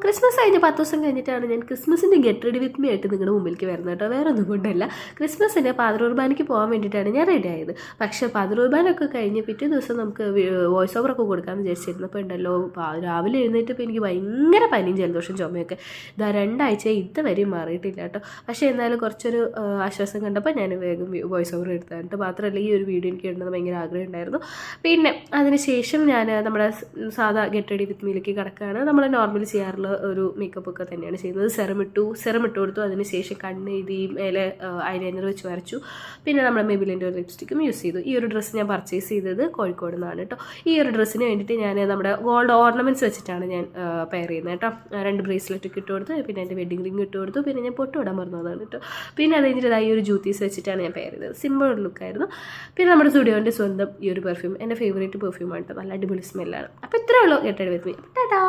Christmas കഴിഞ്ഞ് 10 ദിവസം കഴിഞ്ഞിട്ടാണ് ഞാൻ ക്രിസ്മസിൻ്റെ ഗെറ്റ് റെഡി വിത്ത് മീ ആയിട്ട് നിങ്ങളുടെ മുമ്പിലേക്ക് വരുന്നത് കേട്ടോ. വേറെ ഒന്നും കൊണ്ടല്ല, ക്രിസ്മസിൻ്റെ പാതിരൂർബാനയ്ക്ക് പോകാൻ വേണ്ടിയിട്ടാണ് ഞാൻ റെഡി ആയത്. പക്ഷേ പാതിരൂർബാനൊക്കെ കഴിഞ്ഞ് പിറ്റേ ദിവസം നമുക്ക് വോയിസ് ഓവറൊക്കെ കൊടുക്കാമെന്ന് വിചാരിച്ചിരുന്നപ്പോൾ ഉണ്ടല്ലോ, രാവിലെ എഴുന്നേറ്റപ്പോൾ എനിക്ക് ഭയങ്കര പനിയും ജലദോഷം ചുമയൊക്കെ. ഇതാ 2 ആഴ്ച ഇതുവരെയും മാറിയിട്ടില്ല കേട്ടോ. പക്ഷേ എന്നാലും കുറച്ചൊരു ആശ്വാസം കണ്ടപ്പോൾ ഞാൻ വേഗം വോയിസ് ഓവർ എടുത്തതാണ് കേട്ടോ. മാത്രമല്ല ഈ ഒരു വീഡിയോ എനിക്ക് ഇടുന്നത് ഭയങ്കര ആഗ്രഹം ഉണ്ടായിരുന്നു. പിന്നെ അതിനുശേഷം ഞാൻ നമ്മുടെ സാധാ ഗെറ്റ് റെഡി വിത്ത് മീയിലേക്ക് കിടക്കുകയാണ്. നമ്മൾ നോർമലി ചെയ്യാറുള്ള ഒരു മേക്കപ്പ് ഒക്കെ തന്നെയാണ് ചെയ്യുന്നത്. സെറം ഇട്ട് കൊടുത്തു. അതിനുശേഷം കണ്ണ് എഴുതി, മേലെ ഐലൈനർ വെച്ച് വരച്ചു. പിന്നെ നമ്മുടെ മെബിലിൻ്റെ ഒരു ലിപ്സ്റ്റിക്കും യൂസ് ചെയ്തു. ഈ ഒരു ഡ്രസ്സ് ഞാൻ പർച്ചേസ് ചെയ്തത് കോഴിക്കോട് നിന്നാണ് കേട്ടോ. ഈ ഒരു ഡ്രസ്സിന് വേണ്ടിയിട്ട് ഞാൻ നമ്മുടെ ഗോൾഡ് ഓർണമെൻറ്റ്സ് വെച്ചിട്ടാണ് ഞാൻ പെയർ ചെയ്യുന്നത് കേട്ടോ. 2 ബ്രേസ്ലെറ്റ് ഇട്ട് കൊടുത്തു, പിന്നെ എൻ്റെ വെഡിങ് റിംഗ് ഇട്ട് കൊടുത്തു, പിന്നെ ഞാൻ പൊട്ട് ഇടാൻ മറന്നതാണ് കേട്ടോ. പിന്നെ അത് കഴിഞ്ഞിട്ട് ഈ ഒരു ജ്യൂത്തീസ് വെച്ചിട്ടാണ് ഞാൻ പെയർ ചെയ്തത്. സിമ്പിൾ ലുക്കായിരുന്നു. പിന്നെ നമ്മുടെ സ്റ്റുഡിയോൻ്റെ സ്വന്തം ഈ ഒരു പെർഫ്യൂം എൻ്റെ ഫേവറേറ്റ് പെർഫ്യൂമാണ് കേട്ടോ. നല്ല അടിപൊളി സ്മെല്ലാണ്. അപ്പോൾ ഇത്രയേ ഉള്ളൂ get ready with me. Tata.